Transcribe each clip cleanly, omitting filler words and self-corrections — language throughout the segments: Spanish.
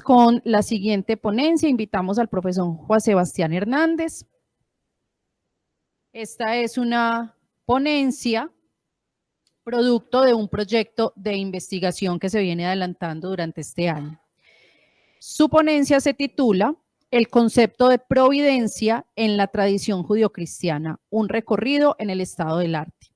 Con la siguiente ponencia invitamos al profesor Juan Sebastián Hernández. Esta es una ponencia producto de un proyecto de investigación que se viene adelantando durante este año. Su ponencia se titula El concepto de providencia en la tradición judio-cristiana, un recorrido en el estado del arte.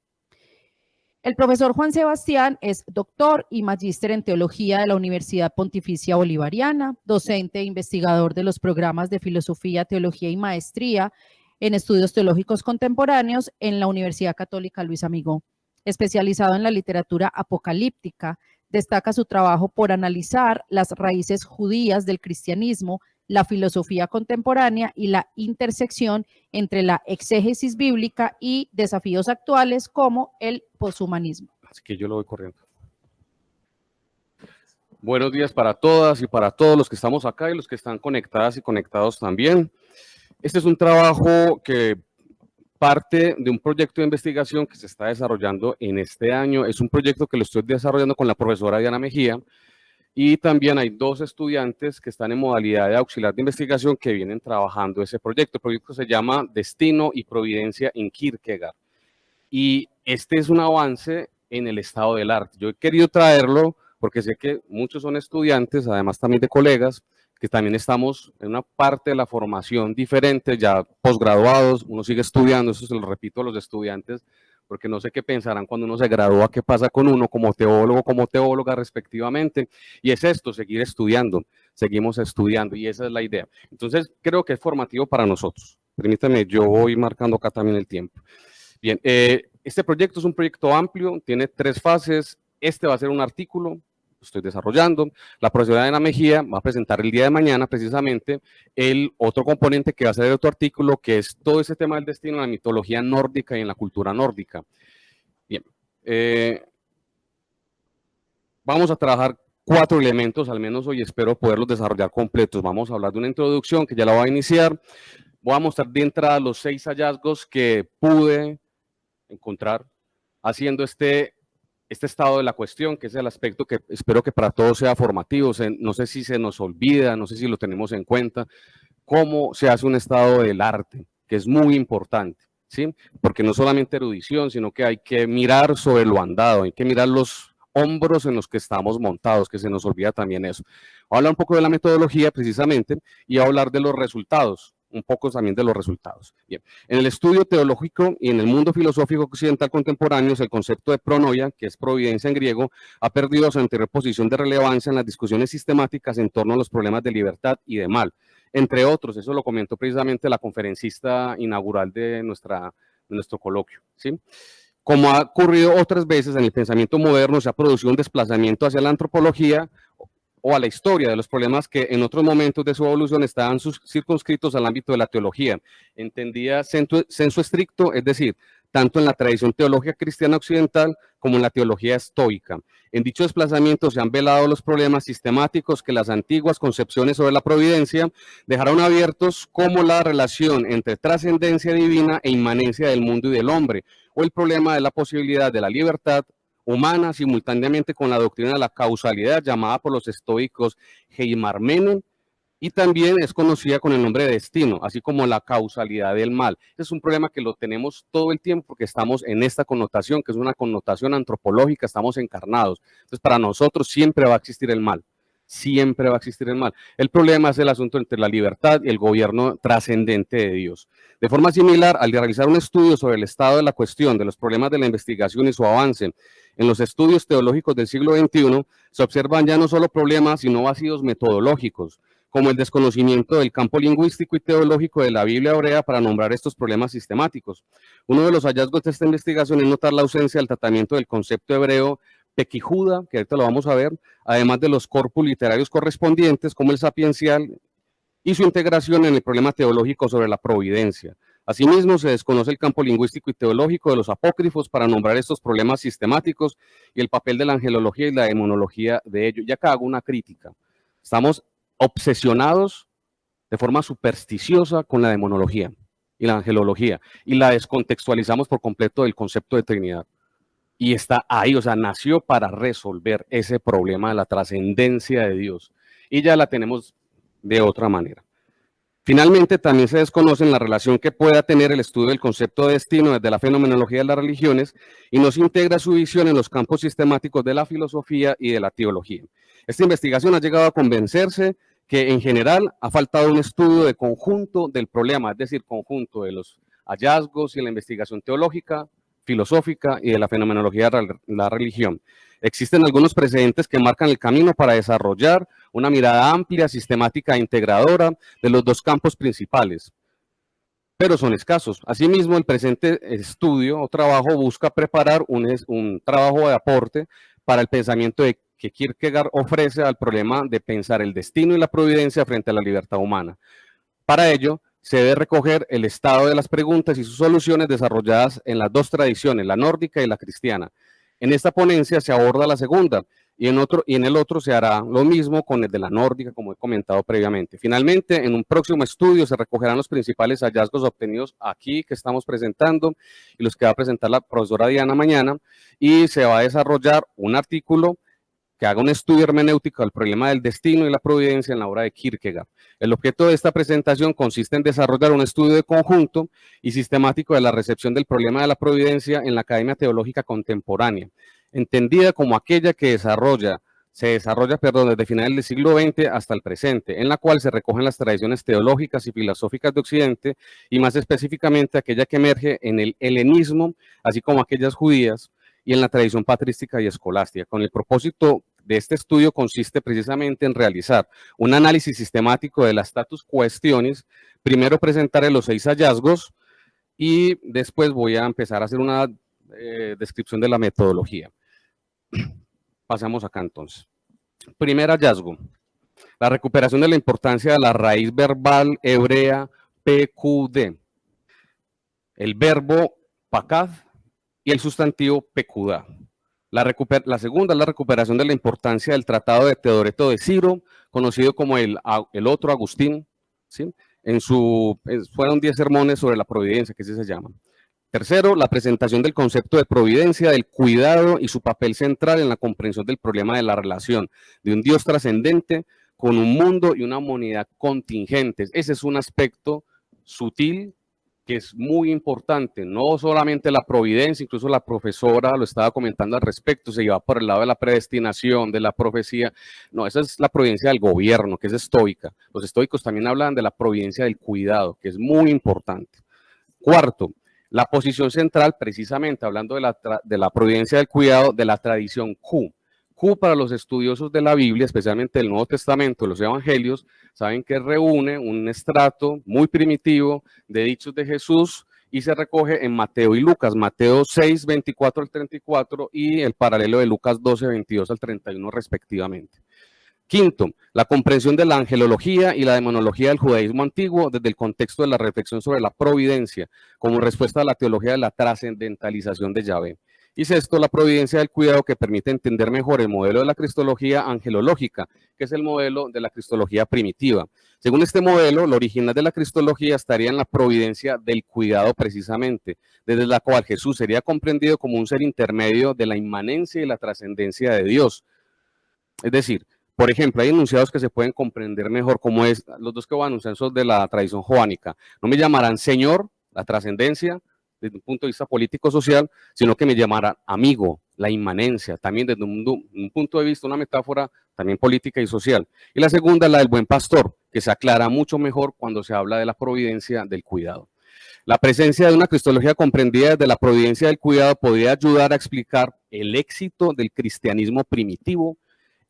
El profesor Juan Sebastián es doctor y magíster en teología de la Universidad Pontificia Bolivariana, docente e investigador de los programas de filosofía, teología y maestría en estudios teológicos contemporáneos en la Universidad Católica Luis Amigó. Especializado en la literatura apocalíptica, destaca su trabajo por analizar las raíces judías del cristianismo, la filosofía contemporánea y la intersección entre la exégesis bíblica y desafíos actuales como el poshumanismo. Así que yo lo voy corriendo. Buenos días para todas y para todos los que estamos acá y los que están conectadas y conectados también. Este es un trabajo que parte de un proyecto de investigación que se está desarrollando en este año. Es un proyecto que lo estoy desarrollando con la profesora Diana Mejía y también hay dos estudiantes que están en modalidad de auxiliar de investigación que vienen trabajando ese proyecto. El proyecto se llama Destino y Providencia en Kierkegaard. Y este es un avance en el estado del arte. Yo he querido traerlo porque sé que muchos son estudiantes, además también de colegas, que también estamos en una parte de la formación diferente, ya posgraduados, uno sigue estudiando, eso se lo repito a los estudiantes, porque no sé qué pensarán cuando uno se gradúa, qué pasa con uno como teólogo, como teóloga respectivamente, y es esto, seguir estudiando, seguimos estudiando, y esa es la idea. Entonces, creo que es formativo para nosotros. Permítanme, yo voy marcando acá también el tiempo. Bien, este proyecto es un proyecto amplio, tiene 3 fases, este va a ser un artículo, lo estoy desarrollando, la profesora Diana Mejía va a presentar el día de mañana precisamente el otro componente que va a ser el otro artículo, que es todo ese tema del destino en la mitología nórdica y en la cultura nórdica. Bien, vamos a trabajar 4 elementos, al menos hoy espero poderlos desarrollar completos. Vamos a hablar de una introducción que ya la voy a iniciar, voy a mostrar de entrada los 6 hallazgos que pude encontrar haciendo este estado de la cuestión, que es el aspecto que espero que para todos sea formativo. No sé si se nos olvida, no sé si lo tenemos en cuenta, cómo se hace un estado del arte, que es muy importante, ¿sí? Porque no solamente erudición, sino que hay que mirar sobre lo andado, hay que mirar los hombros en los que estamos montados, que se nos olvida también eso. Voy a hablar un poco de la metodología precisamente y voy a hablar de los resultados, un poco también de los resultados. Bien, en el estudio teológico y en el mundo filosófico occidental contemporáneo, el concepto de pronoia, que es providencia en griego, ha perdido su anterior posición de relevancia en las discusiones sistemáticas en torno a los problemas de libertad y de mal, entre otros. Eso lo comentó precisamente la conferencista inaugural de nuestro coloquio, ¿sí? Como ha ocurrido otras veces en el pensamiento moderno, se ha producido un desplazamiento hacia la antropología o a la historia de los problemas que en otros momentos de su evolución estaban circunscritos al ámbito de la teología, entendida sensu estricto, es decir, tanto en la tradición teológica cristiana occidental como en la teología estoica. En dicho desplazamiento se han velado los problemas sistemáticos que las antiguas concepciones sobre la providencia dejaron abiertos, como la relación entre trascendencia divina e inmanencia del mundo y del hombre, o el problema de la posibilidad de la libertad humana simultáneamente con la doctrina de la causalidad llamada por los estoicos heimarmene, y también es conocida con el nombre de destino, así como la causalidad del mal. Es un problema que lo tenemos todo el tiempo porque estamos en esta connotación, que es una connotación antropológica, estamos encarnados. Entonces, para nosotros siempre va a existir el mal, siempre va a existir el mal. El problema es el asunto entre la libertad y el gobierno trascendente de Dios. De forma similar, al realizar un estudio sobre el estado de la cuestión, de los problemas de la investigación y su avance, en los estudios teológicos del siglo XXI, se observan ya no solo problemas, sino vacíos metodológicos, como el desconocimiento del campo lingüístico y teológico de la Biblia hebrea para nombrar estos problemas sistemáticos. Uno de los hallazgos de esta investigación es notar la ausencia del tratamiento del concepto hebreo pequijuda, que ahorita lo vamos a ver, además de los corpus literarios correspondientes, como el sapiencial, y su integración en el problema teológico sobre la providencia. Asimismo, se desconoce el campo lingüístico y teológico de los apócrifos para nombrar estos problemas sistemáticos y el papel de la angelología y la demonología de ello. Y acá hago una crítica. Estamos obsesionados de forma supersticiosa con la demonología y la angelología y la descontextualizamos por completo del concepto de Trinidad. Y está ahí, o sea, nació para resolver ese problema de la trascendencia de Dios. y ya la tenemos de otra manera. Finalmente, también se desconoce la relación que pueda tener el estudio del concepto de destino desde la fenomenología de las religiones y no se integra su visión en los campos sistemáticos de la filosofía y de la teología. Esta investigación ha llegado a convencerse que en general ha faltado un estudio de conjunto del problema, es decir, conjunto de los hallazgos y la investigación teológica, filosófica y de la fenomenología de la religión. Existen algunos precedentes que marcan el camino para desarrollar una mirada amplia, sistemática e integradora de los dos campos principales, pero son escasos. Asimismo, el presente estudio o trabajo busca preparar un trabajo de aporte para el pensamiento que Kierkegaard ofrece al problema de pensar el destino y la providencia frente a la libertad humana. Para ello, se debe recoger el estado de las preguntas y sus soluciones desarrolladas en las dos tradiciones, la nórdica y la cristiana. En esta ponencia se aborda la segunda y en el otro se hará lo mismo con el de la nórdica, como he comentado previamente. Finalmente, en un próximo estudio se recogerán los principales hallazgos obtenidos aquí que estamos presentando y los que va a presentar la profesora Diana mañana, y se va a desarrollar un artículo que haga un estudio hermenéutico del problema del destino y la providencia en la obra de Kierkegaard. El objeto de esta presentación consiste en desarrollar un estudio de conjunto y sistemático de la recepción del problema de la providencia en la Academia Teológica Contemporánea, entendida como aquella que se desarrolla desde finales del siglo XX hasta el presente, en la cual se recogen las tradiciones teológicas y filosóficas de Occidente, y más específicamente aquella que emerge en el helenismo, así como aquellas judías, y en la tradición patrística y escolástica. Con el propósito de este estudio consiste precisamente en realizar un análisis sistemático de las status questiones, primero presentaré los 6 hallazgos y después voy a empezar a hacer una descripción de la metodología. Pasamos acá entonces. Primer hallazgo, la recuperación de la importancia de la raíz verbal hebrea PQD, el verbo pakad y el sustantivo pekudá. La segunda es la recuperación de la importancia del tratado de Teodoreto de Ciro, conocido como el otro Agustín, ¿sí? Fueron 10 sermones sobre la providencia, que así se llama. Tercero, la presentación del concepto de providencia, del cuidado y su papel central en la comprensión del problema de la relación de un Dios trascendente con un mundo y una humanidad contingentes. Ese es un aspecto sutil que es muy importante, no solamente la providencia, incluso la profesora lo estaba comentando al respecto, se lleva por el lado de la predestinación, de la profecía. No, esa es la providencia del gobierno, que es estoica. Los estoicos también hablan de la providencia del cuidado, que es muy importante. Cuarto, la posición central, precisamente hablando de la providencia del cuidado, de la tradición Q. Q para los estudiosos de la Biblia, especialmente del Nuevo Testamento, los Evangelios, saben que reúne un estrato muy primitivo de dichos de Jesús y se recoge en Mateo y Lucas, Mateo 6, 24 al 34 y el paralelo de Lucas 12, 22 al 31 respectivamente. Quinto, la comprensión de la angelología y la demonología del judaísmo antiguo desde el contexto de la reflexión sobre la providencia como respuesta a la teología de la trascendentalización de Yahvé. Y sexto, la providencia del cuidado que permite entender mejor el modelo de la cristología angelológica, que es el modelo de la cristología primitiva. Según este modelo, lo original de la cristología estaría en la providencia del cuidado precisamente, desde la cual Jesús sería comprendido como un ser intermedio de la inmanencia y la trascendencia de Dios. Es decir, por ejemplo, hay enunciados que se pueden comprender mejor, como es, los dos que voy a anunciar son de la tradición joánica. No me llamarán Señor, la trascendencia, desde un punto de vista político-social, sino que me llamarán amigo, la inmanencia, también desde un punto de vista, una metáfora también política y social. Y la segunda, la del buen pastor, que se aclara mucho mejor cuando se habla de la providencia del cuidado. La presencia de una cristología comprendida desde la providencia del cuidado podría ayudar a explicar el éxito del cristianismo primitivo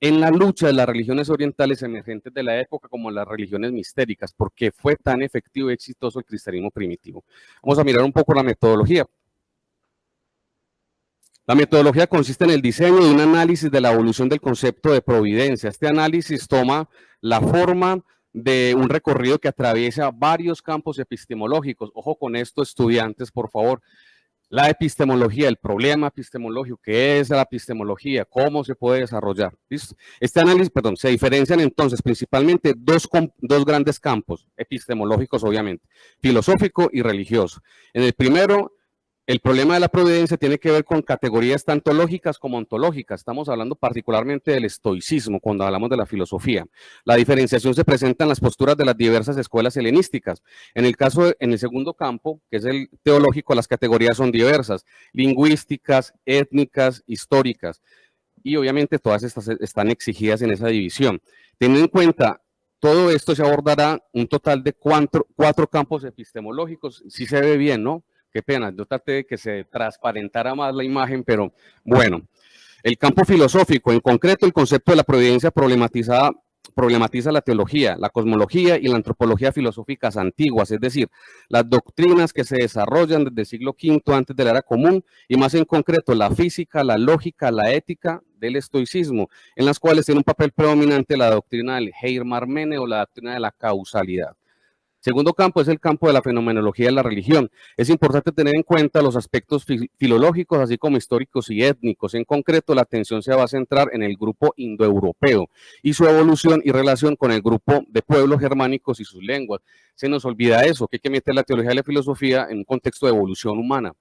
en la lucha de las religiones orientales emergentes de la época como las religiones mistéricas, porque fue tan efectivo y exitoso el cristianismo primitivo. Vamos a mirar un poco la metodología. La metodología consiste en el diseño de un análisis de la evolución del concepto de providencia. Este análisis toma la forma de un recorrido que atraviesa varios campos epistemológicos. Ojo con esto, estudiantes, por favor. La epistemología, el problema epistemológico, ¿qué es la epistemología? ¿Cómo se puede desarrollar? ¿Listo? Este análisis, se diferencian entonces principalmente dos grandes campos epistemológicos, obviamente, filosófico y religioso. En el primero, El problema de la providencia tiene que ver con categorías tanto lógicas como ontológicas. Estamos hablando particularmente del estoicismo cuando hablamos de la filosofía. La diferenciación se presenta en las posturas de las diversas escuelas helenísticas. En el segundo campo, que es el teológico, las categorías son diversas, lingüísticas, étnicas, históricas. Y obviamente todas estas están exigidas en esa división. Teniendo en cuenta todo esto, se abordará un total de cuatro campos epistemológicos. Sí se ve bien, ¿no? Qué pena, yo traté de que se transparentara más la imagen, pero bueno. El campo filosófico, en concreto, el concepto de la providencia problematiza la teología, la cosmología y la antropología filosóficas antiguas, es decir, las doctrinas que se desarrollan desde el siglo V antes de la era común, y más en concreto la física, la lógica, la ética del estoicismo, en las cuales tiene un papel predominante la doctrina del Heir Marmene o la doctrina de la causalidad. Segundo campo es el campo de la fenomenología de la religión. Es importante tener en cuenta los aspectos filológicos, así como históricos y étnicos. En concreto, la atención se va a centrar en el grupo indoeuropeo y su evolución y relación con el grupo de pueblos germánicos y sus lenguas. Se nos olvida eso, que hay que meter la teología y la filosofía en un contexto de evolución humana.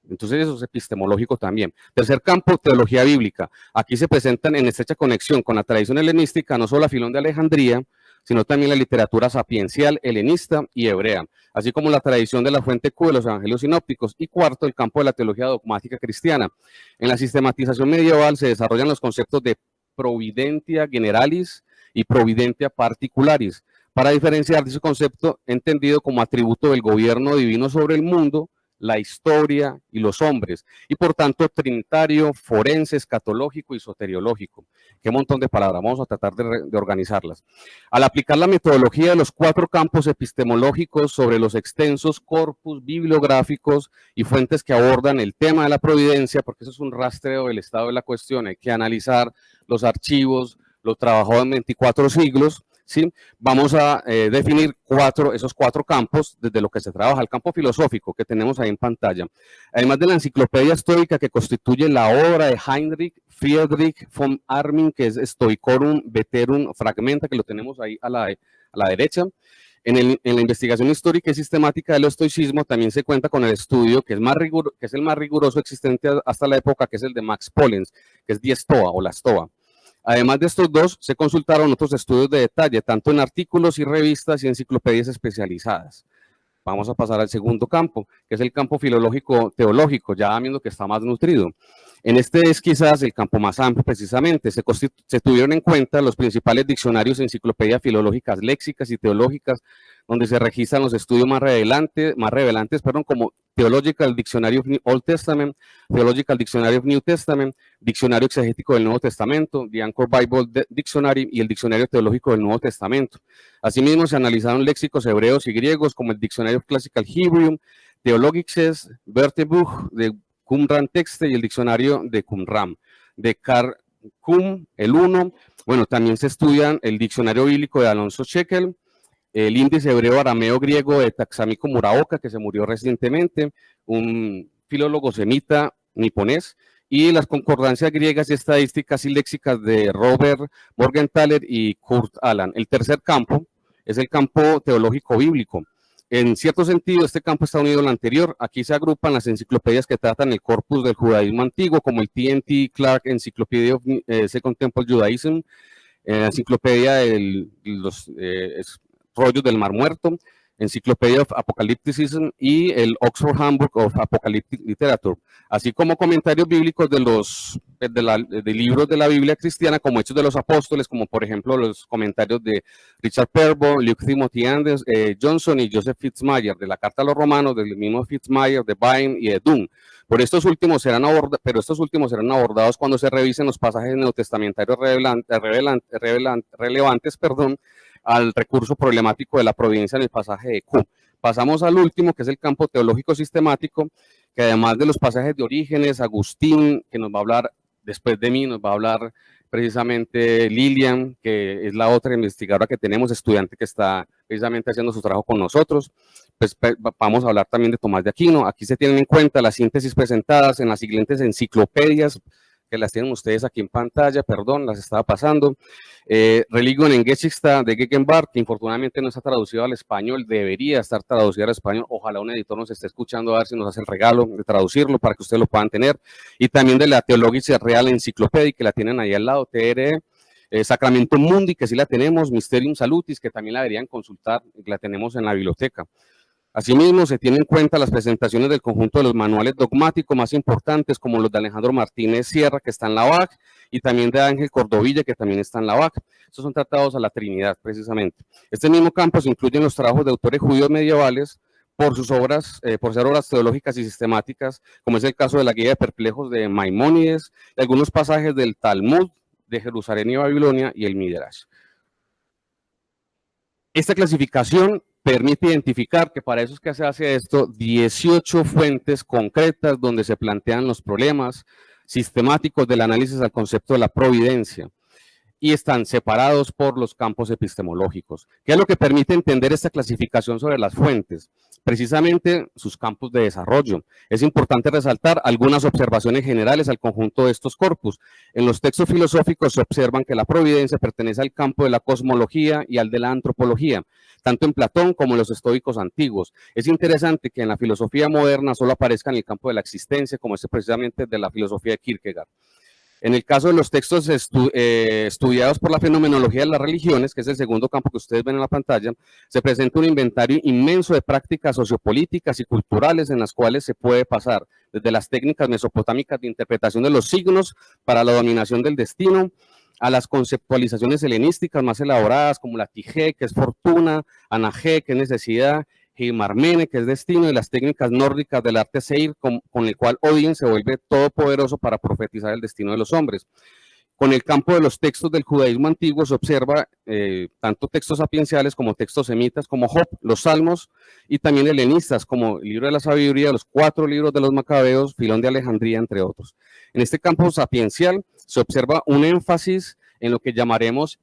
Entonces eso es epistemológico también. Tercer campo, teología bíblica. Aquí se presentan en estrecha conexión con la tradición helenística, no solo a Filón de Alejandría, sino también la literatura sapiencial, helenista y hebrea, así como la tradición de la fuente Q de los evangelios sinópticos. Y cuarto, el campo de la teología dogmática cristiana. En la sistematización medieval se desarrollan los conceptos de providentia generalis y providentia particularis, para diferenciar de ese concepto entendido como atributo del gobierno divino sobre el mundo, la historia y los hombres, y por tanto trinitario, forense, escatológico y soteriológico. Qué montón de palabras, vamos a tratar de organizarlas. Al aplicar la metodología de los cuatro campos epistemológicos sobre los extensos corpus bibliográficos y fuentes que abordan el tema de la providencia, porque eso es un rastreo del estado de la cuestión, hay que analizar los archivos, los trabajados en 24 siglos, ¿sí? Vamos a definir esos cuatro campos desde lo que se trabaja. El campo filosófico que tenemos ahí en pantalla. Además de la enciclopedia estoica que constituye la obra de Heinrich Friedrich von Arnim, que es Stoicorum Veterum Fragmenta, que lo tenemos ahí a la derecha. En la investigación histórica y sistemática del estoicismo también se cuenta con el estudio que es el más riguroso existente hasta la época, que es el de Max Pollens, que es Die Stoa o la Stoa. Además de estos dos, se consultaron otros estudios de detalle, tanto en artículos y revistas y enciclopedias especializadas. Vamos a pasar al segundo campo, que es el campo filológico-teológico, ya viendo que está más nutrido. En este es quizás el campo más amplio precisamente. Se tuvieron en cuenta los principales diccionarios, enciclopedias filológicas, léxicas y teológicas, donde se registran los estudios más revelantes, como Theological Dictionary of Old Testament, Theological Dictionary of New Testament, Diccionario Exegético del Nuevo Testamento, The Anchor Bible Dictionary y el Diccionario Teológico del Nuevo Testamento. Asimismo, se analizaron léxicos hebreos y griegos como el Diccionario Classical Hebrew, Theologisches Wörterbuch de Qumran Texte y el Diccionario de Qumran, de Kar Qum, el 1. Bueno, también se estudian el Diccionario Bíblico de Alonso Shekel, el índice hebreo arameo griego de Taxamico Muraoka, que se murió recientemente, un filólogo semita niponés, y las concordancias griegas y estadísticas y léxicas de Robert Morgenthaler y Kurt Aland. El tercer campo es el campo teológico bíblico. En cierto sentido, este campo está unido al anterior. Aquí se agrupan las enciclopedias que tratan el corpus del judaísmo antiguo, como el T.N.T. Clark Encyclopedia of Second Temple Judaism, enciclopedia de los rollos del Mar Muerto, Encyclopedia of Apocalypticism y el Oxford Handbook of Apocalyptic Literature, así como comentarios bíblicos de libros de la Biblia cristiana, como Hechos de los Apóstoles, como por ejemplo los comentarios de Richard Pearbo, Luke Timothy Johnson y Joseph Fitzmayer, de la Carta a los Romanos, del mismo Fitzmayer, de Vine y de Dunn. Pero estos últimos serán abordados cuando se revisen los pasajes neotestamentarios relevantes, al recurso problemático de la providencia en el pasaje de Q. Pasamos al último, que es el campo teológico sistemático, que además de los pasajes de Orígenes, Agustín, que nos va a hablar después de mí, nos va a hablar precisamente Lilian, que es la otra investigadora que tenemos, estudiante que está precisamente haciendo su trabajo con nosotros. Pues vamos a hablar también de Tomás de Aquino. Aquí se tienen en cuenta las síntesis presentadas en las siguientes enciclopedias que las tienen ustedes aquí en pantalla, perdón, las estaba pasando. Religion en Geschichte de Gegenwart, que infortunadamente no está traducido al español, debería estar traducido al español. Ojalá un editor nos esté escuchando a ver si nos hace el regalo de traducirlo para que ustedes lo puedan tener. Y también de la Theologische Real Encyclopedia, que la tienen ahí al lado, TRE. Sacramento Mundi, que sí la tenemos, Mysterium Salutis, que también la deberían consultar, que la tenemos en la biblioteca. Asimismo, se tienen en cuenta las presentaciones del conjunto de los manuales dogmáticos más importantes, como los de Alejandro Martínez Sierra, que está en la BAC, y también de Ángel Cordovilla, que también está en la BAC. Estos son tratados a la Trinidad, precisamente. Este mismo campo se incluye en los trabajos de autores judíos medievales, por sus obras, por ser obras teológicas y sistemáticas, como es el caso de la Guía de Perplejos de Maimónides, y algunos pasajes del Talmud, de Jerusalén y Babilonia, y el Midrash. Esta clasificación permite identificar, que para eso es que se hace esto, 18 fuentes concretas donde se plantean los problemas sistemáticos del análisis al concepto de la providencia, y están separados por los campos epistemológicos. ¿Qué es lo que permite entender esta clasificación sobre las fuentes? Precisamente sus campos de desarrollo. Es importante resaltar algunas observaciones generales al conjunto de estos corpus. En los textos filosóficos se observan que la providencia pertenece al campo de la cosmología y al de la antropología, tanto en Platón como en los estoicos antiguos. Es interesante que en la filosofía moderna solo aparezca en el campo de la existencia, como es precisamente de la filosofía de Kierkegaard. En el caso de los textos estudiados por la fenomenología de las religiones, que es el segundo campo que ustedes ven en la pantalla, se presenta un inventario inmenso de prácticas sociopolíticas y culturales en las cuales se puede pasar desde las técnicas mesopotámicas de interpretación de los signos para la dominación del destino, a las conceptualizaciones helenísticas más elaboradas como la Tige, que es fortuna, Anage, que es necesidad, Marmene, que es destino, y las técnicas nórdicas del arte seir, con el cual Odin se vuelve todopoderoso para profetizar el destino de los hombres. Con el campo de los textos del judaísmo antiguo se observa tanto textos sapienciales como textos semitas, como Job, los salmos, y también helenistas, como el libro de la sabiduría, los 4 libros de los macabeos, Filón de Alejandría, entre otros. En este campo sapiencial se observa un énfasis en lo que llamaremos,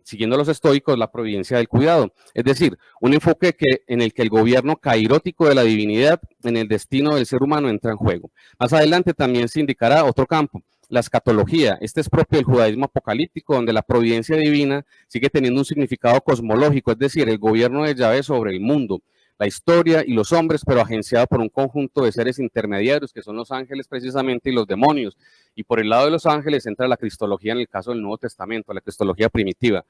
siguiendo los estoicos, la providencia del cuidado, es decir, un enfoque en el que el gobierno cairótico de la divinidad en el destino del ser humano entra en juego. Más adelante también se indicará otro campo, la escatología. Este es propio del judaísmo apocalíptico, donde la providencia divina sigue teniendo un significado cosmológico, es decir, el gobierno de Yahvé sobre el mundo, la historia y los hombres, pero agenciado por un conjunto de seres intermediarios, que son los ángeles precisamente y los demonios. Y por el lado de los ángeles entra la cristología en el caso del Nuevo Testamento, la cristología primitiva.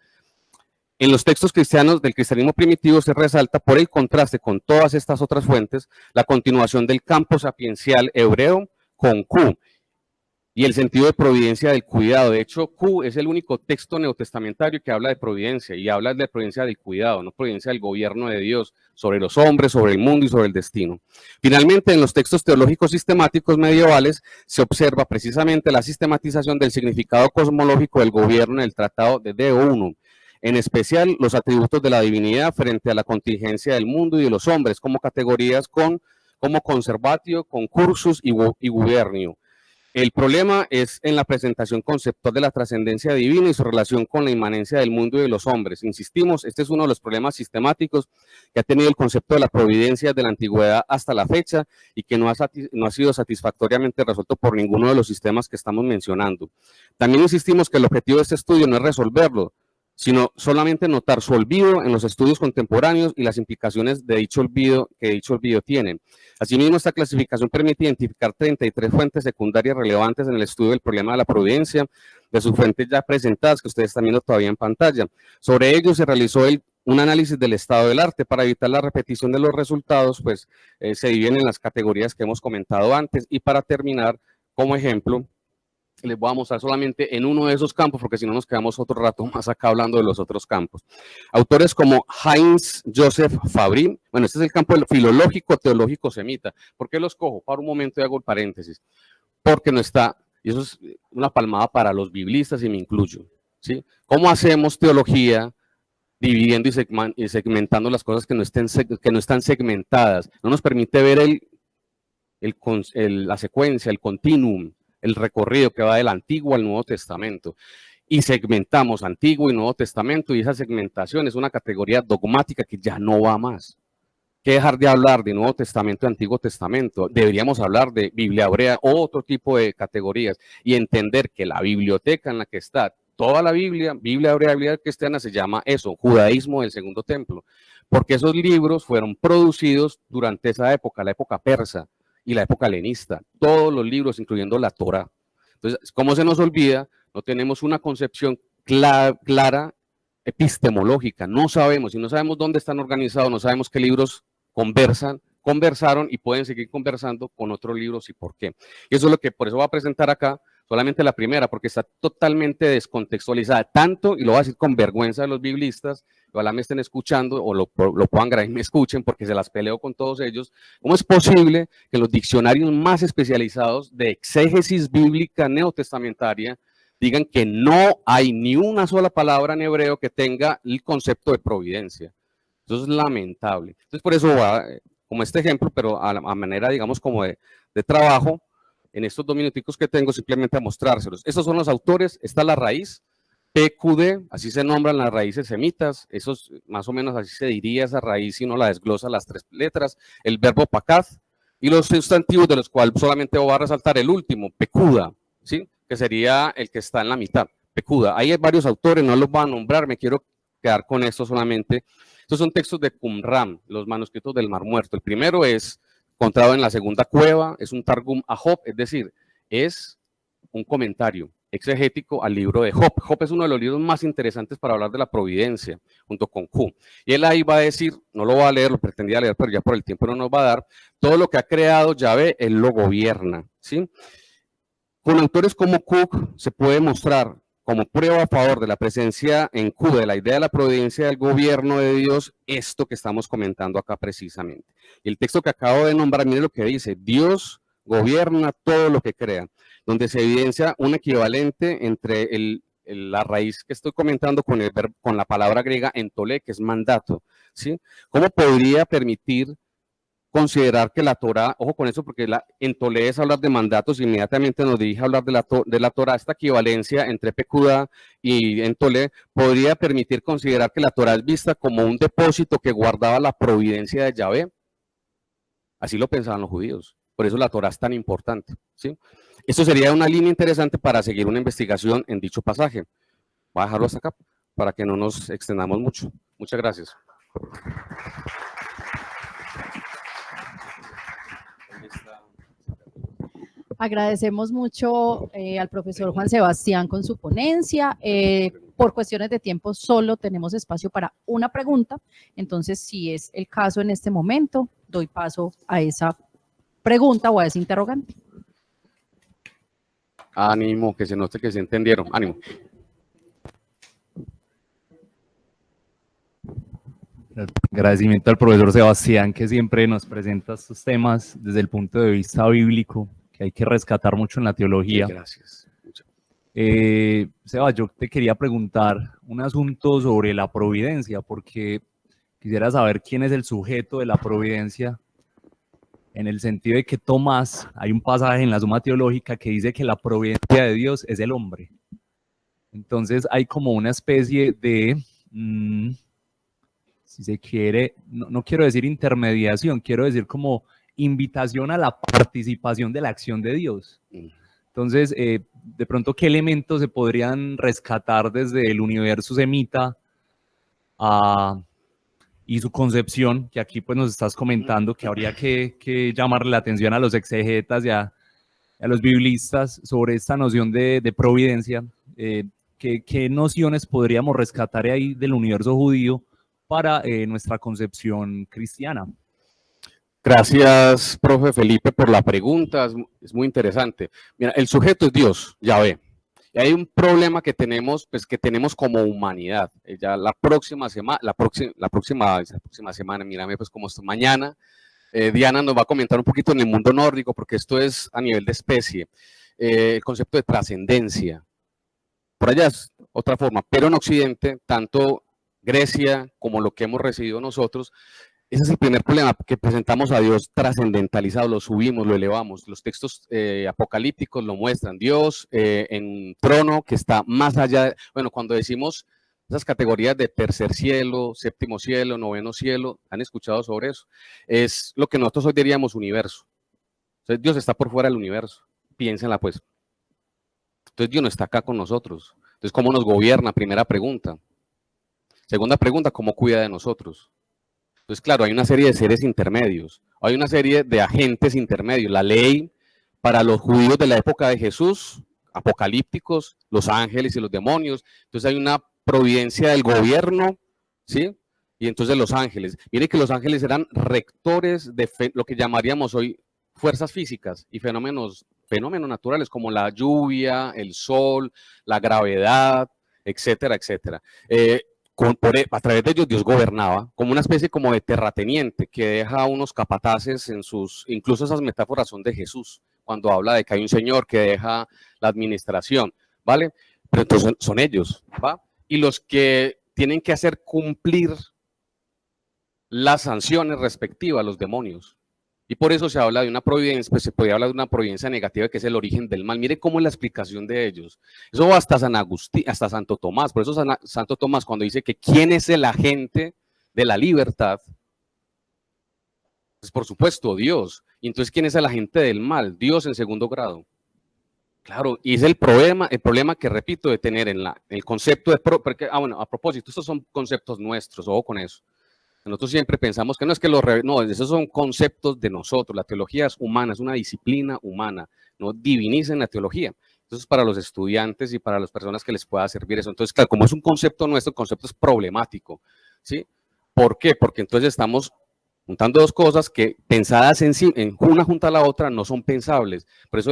En los textos cristianos del cristianismo primitivo se resalta, por el contraste con todas estas otras fuentes, la continuación del campo sapiencial hebreo con Q y el sentido de providencia del cuidado. De hecho, Q es el único texto neotestamentario que habla de providencia, y habla de providencia del cuidado, no providencia del gobierno de Dios sobre los hombres, sobre el mundo y sobre el destino. Finalmente, en los textos teológicos sistemáticos medievales se observa precisamente la sistematización del significado cosmológico del gobierno en el tratado de Deo Unum, en especial los atributos de la divinidad frente a la contingencia del mundo y de los hombres, como categorías como conservatio, concursus y gubernio. El problema es en la presentación conceptual de la trascendencia divina y su relación con la inmanencia del mundo y de los hombres. Insistimos, este es uno de los problemas sistemáticos que ha tenido el concepto de la providencia de la antigüedad hasta la fecha, y que no ha sido satisfactoriamente resuelto por ninguno de los sistemas que estamos mencionando. También insistimos que el objetivo de este estudio no es resolverlo, sino solamente notar su olvido en los estudios contemporáneos y las implicaciones de dicho olvido que dicho olvido tiene. Asimismo, esta clasificación permite identificar 33 fuentes secundarias relevantes en el estudio del problema de la providencia, de sus fuentes ya presentadas, que ustedes están viendo todavía en pantalla. Sobre ello se realizó un análisis del estado del arte. Para evitar la repetición de los resultados, pues se dividen en las categorías que hemos comentado antes. Y para terminar, como ejemplo, les voy a mostrar solamente en uno de esos campos, porque si no nos quedamos otro rato más acá hablando de los otros campos. Autores como Heinz Joseph Fabry, bueno, este es el campo filológico, teológico, semita. ¿Por qué los cojo? Para un momento y hago el paréntesis. Porque no está, y eso es una palmada para los biblistas y me incluyo, ¿sí? ¿Cómo hacemos teología dividiendo y segmentando las cosas que no están segmentadas? No nos permite ver la secuencia, el continuum, el recorrido que va del Antiguo al Nuevo Testamento, y segmentamos Antiguo y Nuevo Testamento, y esa segmentación es una categoría dogmática que ya no va más. que dejar de hablar de Nuevo Testamento y Antiguo Testamento. Deberíamos hablar de Biblia hebrea o otro tipo de categorías y entender que la biblioteca en la que está toda la Biblia, Biblia hebrea, Biblia cristiana, se llama eso, judaísmo del Segundo Templo, porque esos libros fueron producidos durante esa época, la época persa y la época helenista. Todos los libros, incluyendo la Torá. Entonces, ¿cómo se nos olvida? No tenemos una concepción clara epistemológica, no sabemos, y no sabemos dónde están organizados, no sabemos qué libros conversaron y pueden seguir conversando con otros libros y por qué. Y eso es lo que por eso voy a presentar acá, solamente la primera, porque está totalmente descontextualizada, tanto, y lo voy a decir con vergüenza de los biblistas, ojalá me estén escuchando o lo puedan grabar y me escuchen porque se las peleo con todos ellos. ¿Cómo es posible que los diccionarios más especializados de exégesis bíblica neotestamentaria digan que no hay ni una sola palabra en hebreo que tenga el concepto de providencia? Eso es lamentable. Entonces, por eso va, como este ejemplo, pero a manera, digamos, como de trabajo, en estos 2 minuticos que tengo, simplemente a mostrárselos. Estos son los autores, está la raíz, PQD, así se nombran las raíces semitas, esos, más o menos así se diría esa raíz si uno la desglosa las 3 letras, el verbo pakad, y los sustantivos de los cuales solamente voy a resaltar el último, pekuda, ¿sí? Que sería el que está en la mitad, pekuda. Hay varios autores, no los voy a nombrar, me quiero quedar con esto solamente. Estos son textos de Qumran, los manuscritos del Mar Muerto. El primero es encontrado en la segunda cueva, es un Targum a Job, es decir, es un comentario exegético al libro de Job. Job es uno de los libros más interesantes para hablar de la providencia, junto con Q. Y él ahí va a decir, no lo va a leer, lo pretendía leer, pero ya por el tiempo no nos va a dar, todo lo que ha creado Yahvé, él lo gobierna, ¿sí? Con autores como Cook se puede mostrar como prueba a favor de la presencia en Q, de la idea de la providencia del gobierno de Dios, esto que estamos comentando acá precisamente. Y el texto que acabo de nombrar, mire lo que dice, Dios gobierna todo lo que crea, donde se evidencia un equivalente entre la raíz que estoy comentando con la palabra griega entolé, que es mandato, ¿sí? ¿Cómo podría permitir considerar que la Torá, ojo con eso porque entolé es hablar de mandatos, inmediatamente nos dirige a hablar de la Torá, esta equivalencia entre Pekudá y entolé podría permitir considerar que la Torá es vista como un depósito que guardaba la providencia de Yahvé? Así lo pensaban los judíos, por eso la Torá es tan importante, ¿sí? Esto sería una línea interesante para seguir una investigación en dicho pasaje. Voy a dejarlo hasta acá para que no nos extendamos mucho. Muchas gracias. Agradecemos mucho al profesor Juan Sebastián con su ponencia. Por cuestiones de tiempo solo tenemos espacio para una pregunta, entonces si es el caso en este momento, doy paso a esa pregunta o a ese interrogante. Ánimo, que se note que se entendieron. Ánimo. Agradecimiento al profesor Sebastián, que siempre nos presenta estos temas desde el punto de vista bíblico, que hay que rescatar mucho en la teología. Gracias. Seba, yo te quería preguntar un asunto sobre la providencia, porque quisiera saber quién es el sujeto de la providencia, en el sentido de que Tomás, hay un pasaje en la Suma Teológica que dice que la providencia de Dios es el hombre. Entonces hay como una especie de, si se quiere, no quiero decir intermediación, quiero decir como invitación a la participación de la acción de Dios. Entonces, de pronto, ¿qué elementos se podrían rescatar desde el universo semita y su concepción, que aquí pues nos estás comentando que habría que llamarle la atención a los exegetas y a los biblistas sobre esta noción de providencia? ¿Qué nociones podríamos rescatar ahí del universo judío para nuestra concepción cristiana? Gracias, profe Felipe, por la pregunta, es muy interesante. Mira, el sujeto es Dios, Yahvé. Y hay un problema que tenemos, pues que tenemos como humanidad. Ya la próxima semana, mírame pues como esto, mañana, Diana nos va a comentar un poquito en el mundo nórdico, porque esto es a nivel de especie, el concepto de trascendencia. Por allá es otra forma, pero en Occidente, tanto Grecia como lo que hemos recibido nosotros, ese es el primer problema, que presentamos a Dios trascendentalizado, lo subimos, lo elevamos. Los textos apocalípticos lo muestran. Dios en un trono que está más allá, bueno, cuando decimos Esas categorías de tercer cielo, séptimo cielo, noveno cielo, ¿han escuchado sobre eso? Es lo que nosotros hoy diríamos universo. Entonces Dios está por fuera del universo. Piénsenla pues. Entonces Dios no está acá con nosotros. Entonces, ¿cómo nos gobierna? Primera pregunta. Segunda pregunta, ¿cómo cuida de nosotros? Entonces, claro, hay una serie de seres intermedios. Hay una serie de agentes intermedios. La ley para los judíos de la época de Jesús, apocalípticos, los ángeles y los demonios. Entonces hay una providencia del gobierno, ¿sí? Y entonces los ángeles. Mire que los ángeles eran rectores de lo que llamaríamos hoy fuerzas físicas y fenómenos naturales como la lluvia, el sol, la gravedad, etcétera, etcétera. A través de ellos Dios gobernaba como una especie como de terrateniente que deja unos capataces en sus, incluso esas metáforas son de Jesús, cuando habla de que hay un señor que deja la administración, ¿vale? Pero entonces son ellos, ¿va? Y los que tienen que hacer cumplir las sanciones respectivas a los demonios. Y por eso se habla de una providencia, pues se puede hablar de una providencia negativa que es el origen del mal. Mire cómo es la explicación de ellos. Eso va hasta San Agustín, hasta Santo Tomás. Por eso Santo Tomás cuando dice que quién es el agente de la libertad, pues por supuesto Dios. Y entonces ¿quién es el agente del mal? Dios en segundo grado. Claro, y es el problema que repito de tener en el concepto de, porque, bueno, a propósito, estos son conceptos nuestros, ojo con eso. Nosotros siempre pensamos que no es que no, esos son conceptos de nosotros, la teología es humana, es una disciplina humana, no divinicen la teología. Entonces, para los estudiantes y para las personas que les pueda servir eso. Entonces, claro, como es un concepto nuestro, el concepto es problemático, ¿sí? ¿Por qué? Porque entonces estamos juntando dos cosas que pensadas en una junto a la otra no son pensables. Por eso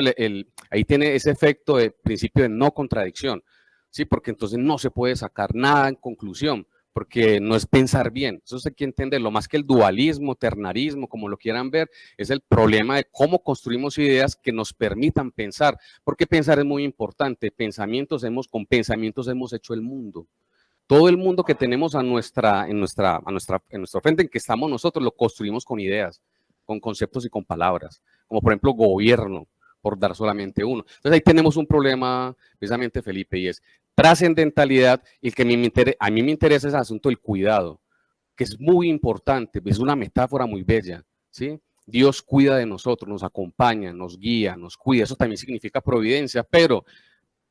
ahí tiene ese efecto de principio de no contradicción, ¿sí? Porque entonces no se puede sacar nada en conclusión, porque no es pensar bien. Eso hay que entenderlo, más que el dualismo, ternarismo, como lo quieran ver, es el problema de cómo construimos ideas que nos permitan pensar, porque pensar es muy importante. Con pensamientos hemos hecho el mundo. Todo el mundo que tenemos en nuestro frente, en que estamos nosotros, lo construimos con ideas, con conceptos y con palabras, como por ejemplo gobierno, por dar solamente uno. Entonces ahí tenemos un problema, precisamente Felipe, y es trascendentalidad, y el que a mí me interesa es el asunto del cuidado, que es muy importante, es una metáfora muy bella, ¿sí? Dios cuida de nosotros, nos acompaña, nos guía, nos cuida, eso también significa providencia, pero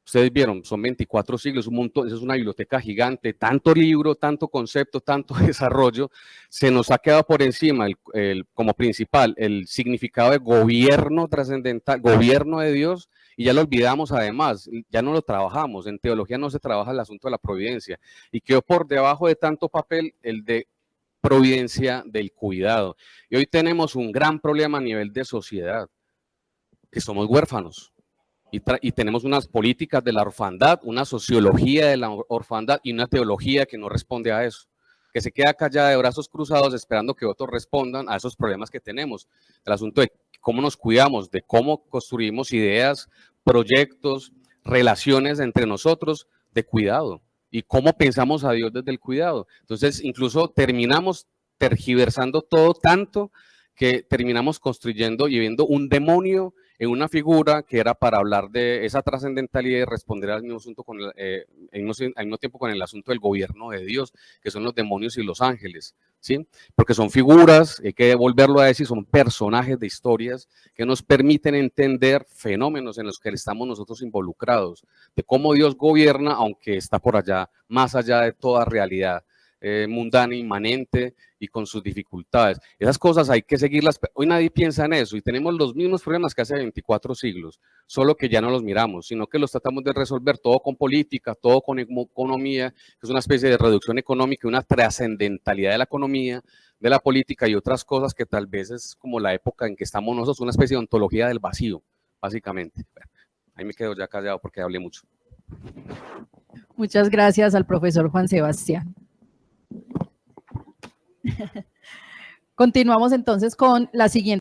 ustedes vieron, son 24 siglos, un montón, eso es una biblioteca gigante, tanto libro, tanto concepto, tanto desarrollo, se nos ha quedado por encima como principal el significado de gobierno trascendental, gobierno de Dios, y ya lo olvidamos además, ya no lo trabajamos, en teología no se trabaja el asunto de la providencia, y quedó por debajo de tanto papel el de providencia del cuidado. Y hoy tenemos un gran problema a nivel de sociedad, que somos huérfanos. Y tenemos unas políticas de la orfandad, una sociología de la orfandad y una teología que no responde a eso, que se queda callada de brazos cruzados esperando que otros respondan a esos problemas que tenemos. El asunto de cómo nos cuidamos, de cómo construimos ideas, proyectos, relaciones entre nosotros de cuidado y cómo pensamos a Dios desde el cuidado. Entonces, incluso terminamos tergiversando todo tanto que terminamos construyendo y viendo un demonio en una figura que era para hablar de esa trascendentalidad y responder al mismo asunto al mismo tiempo con el asunto del gobierno de Dios, que son los demonios y los ángeles, ¿sí? Porque son figuras, hay que volverlo a decir, son personajes de historias que nos permiten entender fenómenos en los que estamos nosotros involucrados, de cómo Dios gobierna, aunque está por allá, más allá de toda realidad mundana, inmanente y con sus dificultades. Esas cosas hay que seguirlas. Hoy nadie piensa en eso y tenemos los mismos problemas que hace 24 siglos, solo que ya no los miramos, sino que los tratamos de resolver todo con política, todo con economía, que es una especie de reducción económica, una trascendentalidad de la economía, de la política y otras cosas que tal vez es como la época en que estamos nosotros, una especie de ontología del vacío, básicamente. Bueno, ahí me quedo ya callado porque hablé mucho. Muchas gracias al profesor Juan Sebastián. Continuamos entonces con la siguiente.